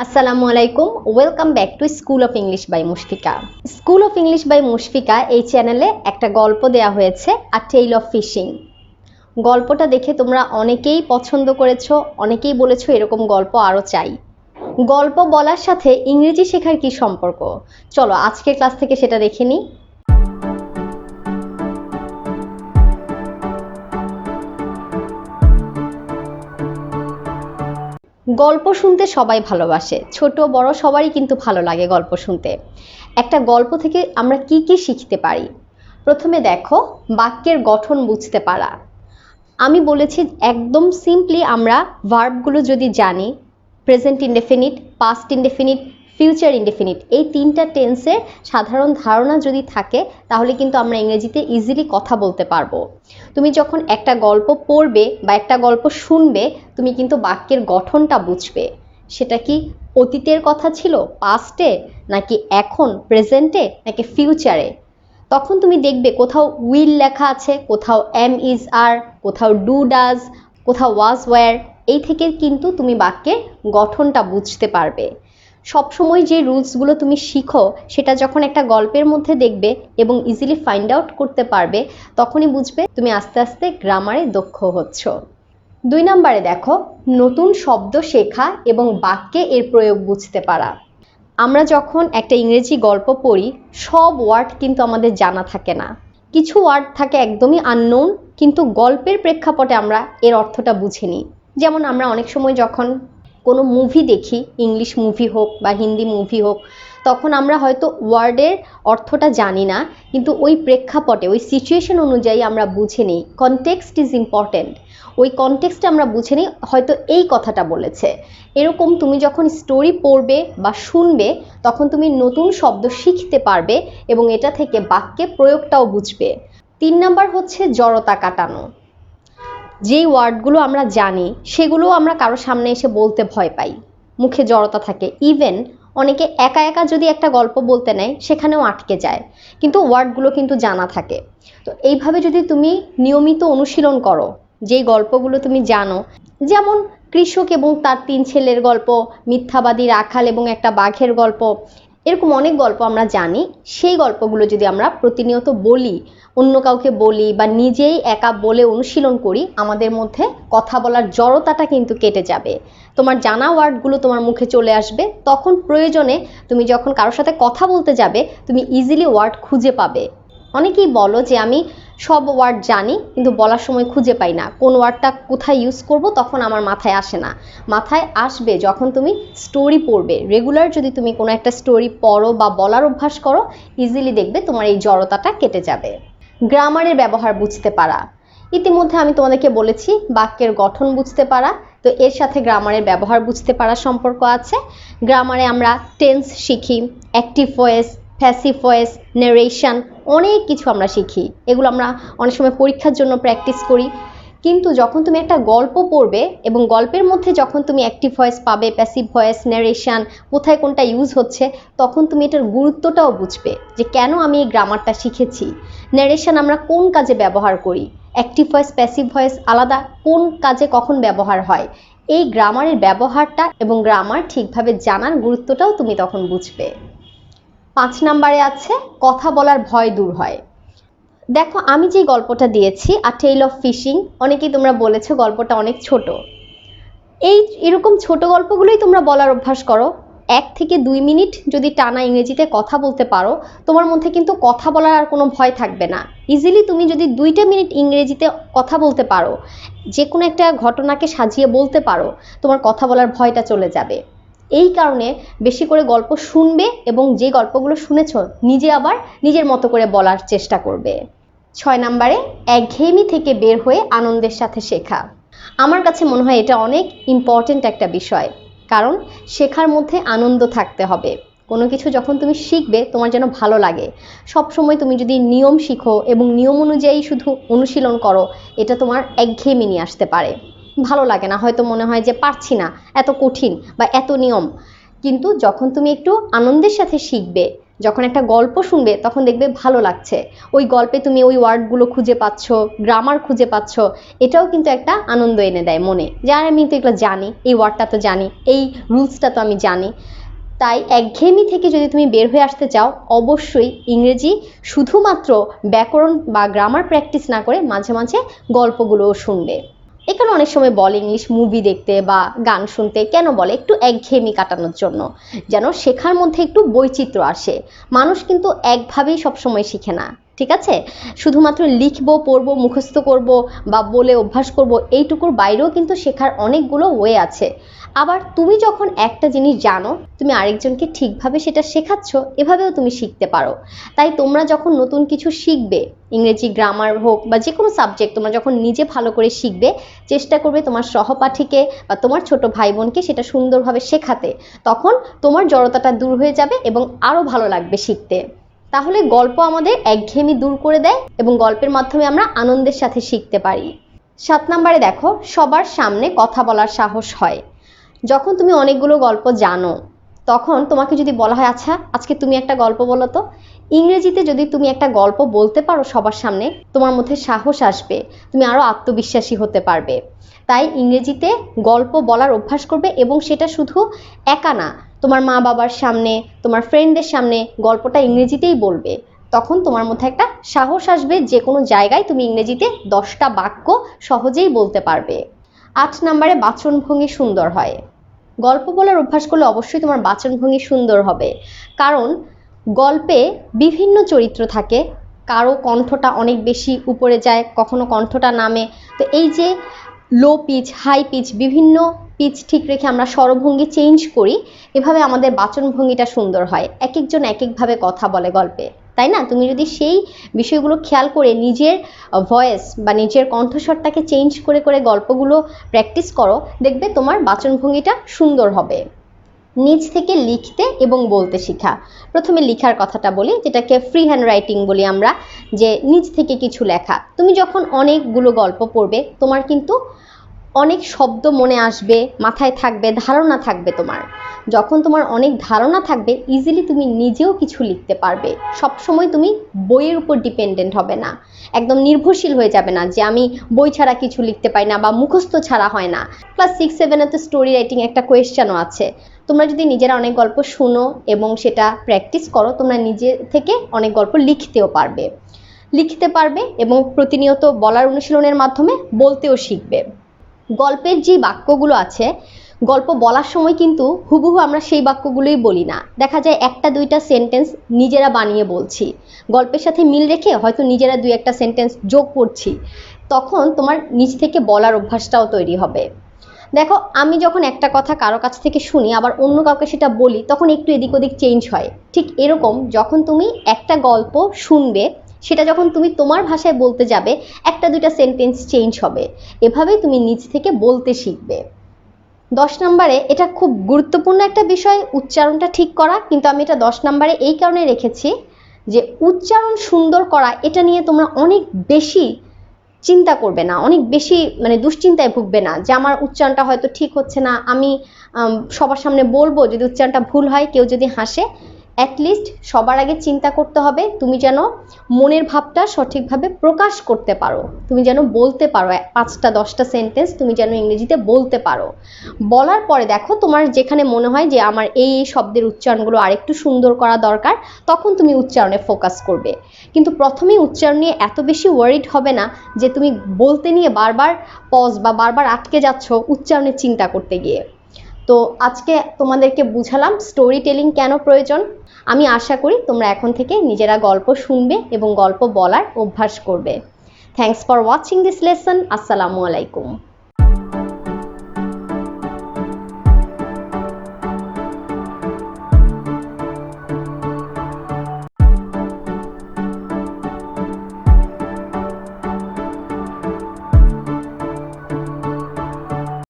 আসসালামু আলাইকুম, welcome back to school of English by Mushfika. School of English by Mushfika এই চ্যানেলে একটা গল্প দেয়া হয়েছে, আ টেল অফ ফিশিং। গল্পটা দেখে তোমরা অনেকেই পছন্দ করেছো, অনেকেই বলেছো এরকম গল্প আরও চাই। গল্প বলার সাথে ইংরেজি শেখার কি সম্পর্ক? চলো আজকের ক্লাস থেকে সেটা দেখে নিই। গল্প শুনতে সবাই ভালোবাসে, ছোট বড় সবারই কিন্তু ভালো লাগে গল্প শুনতে। একটা গল্প থেকে আমরা কি কি শিখতে পারি? প্রথমে দেখো, বাক্যের গঠন বুঝতে পারা। আমি বলেছি একদম সিম্পলি আমরা ভার্বগুলো যদি জানি, present indefinite, past indefinite, future indefinite, এই তিনটা টেন্সের সাধারণ ধারণা যদি থাকে তাহলে কিন্তু আমরা ইংরেজিতে ইজিলি কথা বলতে পারবো। তুমি যখন একটা গল্প পড়বে বা একটা গল্প শুনবে, তুমি কিন্তু বাক্যের গঠনটা বুঝবে। সেটা কি অতীতের কথা ছিল, পাস্টে, নাকি এখন প্রেজেন্টে, নাকি ফিউচারে। তখন তুমি দেখবে কোথাও উইল লেখা আছে, কোথাও এম ইজ আর, কোথাও ডু ডাজ, কোথাও ওয়াজ ওয়্যার। এই থেকে কিন্তু তুমি বাক্যের গঠনটা বুঝতে পারবে। সবসময় যে রুলসগুলো তুমি শিখো সেটা যখন একটা গল্পের মধ্যে দেখবে এবং ইজিলি ফাইন্ড আউট করতে পারবে, তখনই বুঝবে তুমি আস্তে আস্তে গ্রামারে দক্ষ হচ্ছ। 2 নম্বরে দেখো, নতুন শব্দ শেখা এবং বাক্যে এর প্রয়োগ বুঝতে পারা। আমরা যখন একটা ইংরেজি গল্প পড়ি, সব ওয়ার্ড কিন্তু আমাদের জানা থাকে না। কিছু ওয়ার্ড থাকে একদমই আননোন, কিন্তু গল্পের প্রেক্ষাপটে আমরা এর অর্থটা বুঝে নিই। যেমন আমরা অনেক সময় যখন কোনো মুভি দেখি, ইংলিশ মুভি হোক বা হিন্দি মুভি হোক, তখন আমরা হয়তো ওয়ার্ডের অর্থটা জানি না, কিন্তু ওই প্রেক্ষাপটে ওই সিচুয়েশন অনুযায়ী আমরা বুঝে নিই। Context is important. ওই কনটেক্সটে আমরা বুঝে নিই হয়তো এই কথাটা বলেছে। এরকম তুমি যখন স্টোরি পড়বে বা শুনবে, তখন তুমি নতুন শব্দ শিখতে পারবে এবং এটা থেকে বাক্যে প্রয়োগটাও বুঝবে। 3 নাম্বার হচ্ছে জড়তা কাটানো। যেই ওয়ার্ডগুলো আমরা জানি সেগুলো আমরা কারো সামনে এসে বলতে ভয় পাই, মুখে জড়তা থাকে। ইভেন অনেকে একা একা যদি একটা গল্প বলতে নেয় সেখানেও আটকে যায়, কিন্তু ওয়ার্ডগুলো কিন্তু জানা থাকে। তো এইভাবে যদি তুমি নিয়মিত অনুশীলন করো, যেই গল্পগুলো তুমি জানো, যেমন কৃষক এবং তার 3 ছেলের গল্প, মিথ্যাবাদী রাখাল এবং একটা বাঘের গল্প, এরকম অনেক গল্প আমরা জানি। সেই গল্পগুলো যদি আমরা প্রতিনিয়ত বলি, অন্য কাউকে বলি বা নিজেই একা বলে অনুশীলন করি, আমাদের মধ্যে কথা বলার জড়তাটা কিন্তু কেটে যাবে। তোমার জানা ওয়ার্ডগুলো তোমার মুখে চলে আসবে। তখন প্রয়োজনে তুমি যখন কারোর সাথে কথা বলতে যাবে, তুমি ইজিলি ওয়ার্ড খুঁজে পাবে। অনেকেই বলো যে আমি সব ওয়ার্ড জানি কিন্তু বলার সময় খুঁজে পাই না, কোন ওয়ার্ডটা কোথায় ইউজ করব তখন আমার মাথায় আসে না। মাথায় আসবে যখন তুমি স্টোরি পড়বে। রেগুলার যদি তুমি কোনো একটা স্টোরি পড়ো বা বলার অভ্যাস করো, ইজিলি দেখবে তোমার এই জড়তাটা কেটে যাবে। গ্রামারের ব্যবহার বুঝতে পারা। ইতিমধ্যে আমি তোমাদেরকে বলেছি বাক্যের গঠন বুঝতে পারা, তো এর সাথে গ্রামারের ব্যবহার বুঝতে পারা সম্পর্ক আছে। গ্রামারে আমরা টেন্স শিখি, active voice, passive voice, narration, অনেক কিছু আমরা শিখি। এগুলো আমরা অনেক সময় পরীক্ষার জন্য প্র্যাকটিস করি। কিন্তু যখন তুমি একটা গল্প পড়বে এবং গল্পের মধ্যে যখন তুমি অ্যাক্টিভ ভয়েস পাবে, প্যাসিভ ভয়েস, ন্যারেশন, কোথায় কোনটা ইউজ হচ্ছে, তখন তুমি এটার গুরুত্বটাও বুঝবে যে কেন আমি এই গ্রামারটা শিখেছি। ন্যারেশন আমরা কোন কাজে ব্যবহার করি, অ্যাক্টিভ ভয়েস, প্যাসিভ ভয়েস আলাদা, কোন কাজে কখন ব্যবহার হয়। এই গ্রামারের ব্যবহারটা এবং গ্রামার ঠিকভাবে জানার গুরুত্বটাও তুমি তখন বুঝবে। 5 নম্বরে আছে কথা বলার ভয় দূর হয়। দেখো, আমি যে গল্পটা দিয়েছি আ টেল অফ ফিশিং, অনেকেই তোমরা বলেছো গল্পটা অনেক ছোট। এরকম ছোট গল্পগুলোই তোমরা বলার অভ্যাস করো। 1 থেকে 2 মিনিট যদি টানা ইংরেজিতে কথা বলতে পারো, তোমার মধ্যে কিন্তু কথা বলার আর কোনো ভয় থাকবে না। ইজিলি তুমি যদি 2টা মিনিট ইংরেজিতে কথা বলতে পারো, যে কোনো একটা ঘটনাকে সাজিয়ে বলতে পারো, তোমার কথা বলার ভয়টা চলে যাবে। এই কারণে বেশি করে গল্প শুনবে এবং যে গল্পগুলো শুনেছো নিজে আবার নিজের মতো করে বলার চেষ্টা করবে। 6 নম্বরে একঘেয়েমি থেকে বের হয়ে আনন্দের সাথে শেখা। আমার কাছে মনে হয় এটা অনেক ইম্পর্টেন্ট একটা বিষয়, কারণ শেখার মধ্যে আনন্দ থাকতে হবে। কোনো কিছু যখন তুমি শিখবে তোমার যেন ভালো লাগে। সব সময় তুমি যদি নিয়ম শিখো এবং নিয়ম অনুযায়ী শুধু অনুশীলন করো, এটা তোমার একঘেয়েমি নিয়ে আসতে পারে, ভালো লাগে না, হয়তো মনে হয় যে পারছি না, এত কঠিন বা এত নিয়ম। কিন্তু যখন তুমি একটু আনন্দের সাথে শিখবে, যখন একটা গল্প শুনবে তখন দেখবে ভালো লাগছে, ওই গল্পে তুমি ওই ওয়ার্ডগুলো খুঁজে পাচ্ছ, গ্রামার খুঁজে পাচ্ছ, এটাও কিন্তু একটা আনন্দ এনে দেয় মনে, যে আর আমি তো এগুলো জানি, এই ওয়ার্ডটা তো জানি, এই রুলসটা তো আমি জানি। তাই একঘেয়েমি থেকে যদি তুমি বের হয়ে আসতে চাও, অবশ্যই ইংরেজি শুধুমাত্র ব্যাকরণ বা গ্রামার প্র্যাকটিস না করে মাঝে মাঝে গল্পগুলোও শুনবে। এখানে অনেক সময় বলে ইংলিশ মুভি দেখতে বা গান শুনতে, কেন বলে? একটু একঘেয়েমি কাটানোর জন্য, যেন শেখার মধ্যে একটু বৈচিত্র্য আসে। মানুষ কিন্তু একভাবেই সবসময় শিখে না, ঠিক আছে? শুধুমাত্র লিখবো, পড়বো, মুখস্থ করব বা বলে অভ্যাস করব, এইটুকুর বাইরেও কিন্তু শেখার অনেকগুলো ওয়ে আছে। আবার তুমি যখন একটা জিনিস জানো, তুমি আরেকজনকে ঠিকভাবে সেটা শেখাচ্ছ, এভাবেও তুমি শিখতে পারো। তাই তোমরা যখন নতুন কিছু শিখবে, ইংরেজি গ্রামার হোক বা যে কোনো সাবজেক্ট, তোমরা যখন নিজে ভালো করে শিখবে, চেষ্টা করবে তোমার সহপাঠীকে বা তোমার ছোট ভাই বোনকে সেটা সুন্দরভাবে শেখাতে। তখন তোমার জড়তাটা দূর হয়ে যাবে এবং আরও ভালো লাগবে শিখতে। তাহলে গল্প আমাদের একঘেয়েমি দূর করে দেয় এবং গল্পের মাধ্যমে আমরা আনন্দের সাথে শিখতে পারি। 7 নম্বরে দেখো, সবার সামনে কথা বলার সাহস হয়। যখন তুমি অনেকগুলো গল্প জানো, তখন তোমাকে যদি বলা হয় আচ্ছা আজকে তুমি একটা গল্প বলো তো, ইংরেজিতে যদি তুমি একটা গল্প বলতে পারো সবার সামনে, তোমার মধ্যে সাহস আসবে, তুমি আরও আত্মবিশ্বাসী হতে পারবে। তাই ইংরেজিতে গল্প বলার অভ্যাস করবে, এবং সেটা শুধু একা না, তোমার মা বাবার সামনে, তোমার ফ্রেন্ডদের সামনে গল্পটা ইংরেজিতেই বলবে। তখন তোমার মধ্যে একটা সাহস আসবে, যে কোনো জায়গায় তুমি ইংরেজিতে 10টা বাক্য সহজেই বলতে পারবে। 8 নম্বরে বাচনভঙ্গি সুন্দর হয়। গল্প বলার অভ্যাস করলে অবশ্যই তোমার বাচনভঙ্গি সুন্দর হবে, কারণ গল্পে বিভিন্ন চরিত্র থাকে, কারো কণ্ঠটা অনেক বেশি উপরে যায়, কখনো কণ্ঠটা নামে। তো এই যে লো পিচ, হাই পিচ, বিভিন্ন পিচ ঠিক রেখে আমরা স্বরভঙ্গি চেঞ্জ করি, এভাবে আমাদের বাচনভঙ্গিটা সুন্দর হয়। এক একজন এক একভাবে কথা বলে গল্পে, তাই না? তুমি যদি সেই বিষয়গুলো খেয়াল করে নিজের ভয়েস বা নিজের কণ্ঠস্বরটাকে চেঞ্জ করে করে গল্পগুলো প্র্যাকটিস করো, দেখবে তোমার বাচনভঙ্গিটা সুন্দর হবে। নিজ থেকে লিখতে এবং বলতে শেখা। প্রথমে লেখার কথাটা বলি, যেটাকে ফ্রি হ্যান্ড রাইটিং বলি আমরা, যে নিজ থেকে কিছু লেখা। তুমি যখন অনেকগুলো গল্প পড়বে, তোমার কিন্তু অনেক শব্দ মনে আসবে, মাথায় থাকবে, ধারণা থাকবে তোমার। যখন তোমার অনেক ধারণা থাকবে, ইজিলি তুমি নিজেও কিছু লিখতে পারবে। সবসময় তুমি বইয়ের উপর ডিপেন্ডেন্ট হবে না, একদম নির্ভরশীল হয়ে যাবে না যে আমি বই ছাড়া কিছু লিখতে পারি না বা মুখস্থ ছাড়া হয় না। ক্লাস 6-7 তো স্টোরি রাইটিং একটা কোয়েশ্চেনও আছে। তোমরা যদি নিজেরা অনেক গল্প শুনো এবং সেটা প্র্যাকটিস করো, তোমরা নিজে থেকে অনেক গল্প লিখতে পারবে এবং প্রতিনিয়ত বলার অনুশীলনের মাধ্যমে বলতেও শিখবে। গল্পের যে বাক্যগুলো আছে, গল্প বলার সময় কিন্তু হুবহু আমরা সেই বাক্যগুলোই বলি না। দেখা যায় 1-2টা সেন্টেন্স নিজেরা বানিয়ে বলছি, গল্পের সাথে মিল রেখে হয়তো নিজেরা 2-1টা সেন্টেন্স যোগ করছি। তখন তোমার নিজ থেকে বলার অভ্যাসটাও তৈরি হবে। দেখো, আমি যখন একটা কথা কারো কাছ থেকে শুনি আবার অন্য কাউকে সেটা বলি, তখন একটু এদিক ওদিক চেঞ্জ হয়। ঠিক এরকম যখন তুমি একটা গল্প শুনবে, সেটা যখন তুমি তোমার ভাষায় বলতে যাবে, 1-2টা সেন্টেন্স চেঞ্জ হবে। এভাবেই তুমি নিজ থেকে বলতে শিখবে। 10 নম্বরে, এটা খুব গুরুত্বপূর্ণ একটা বিষয়, উচ্চারণটা ঠিক করা। কিন্তু আমি এটা 10 নম্বরে এই কারণে রেখেছি যে উচ্চারণ সুন্দর করা, এটা নিয়ে তোমরা অনেক বেশি চিন্তা করবে না, অনেক বেশি দুশ্চিন্তায় ভুগবে না যে আমার উচ্চারণটা হয়তো ঠিক হচ্ছে না, আমি সবার সামনে বলবো, যদি উচ্চারণটা ভুল হয়, কেউ যদি হাসে। অ্যাটলিস্ট সবার আগে চিন্তা করতে হবে তুমি যেন মনের ভাবটা সঠিকভাবে প্রকাশ করতে পারো, তুমি যেন বলতে পারো 5-10টা সেন্টেন্স তুমি যেন ইংরেজিতে বলতে পারো। বলার পরে দেখো, তোমার যেখানে মনে হয় যে আমার এই শব্দের উচ্চারণগুলো আরেকটু সুন্দর করা দরকার, তখন তুমি উচ্চারণে ফোকাস করবে। কিন্তু প্রথমেই উচ্চারণ নিয়ে এত বেশি ওয়ারিড হবে না যে তুমি বলতে নিয়ে বারবার পজ বা বারবার আটকে যাচ্ছ উচ্চারণের চিন্তা করতে গিয়ে। তো আজকে তোমাদেরকে বুঝালাম স্টোরি টেলিং কেন প্রয়োজন। আমি আশা করি তোমরা এখন থেকে নিজেরা গল্প শুনবে এবং গল্প বলার অভ্যাস করবে। Thanks for watching this lesson. আসসালামু আলাইকুম।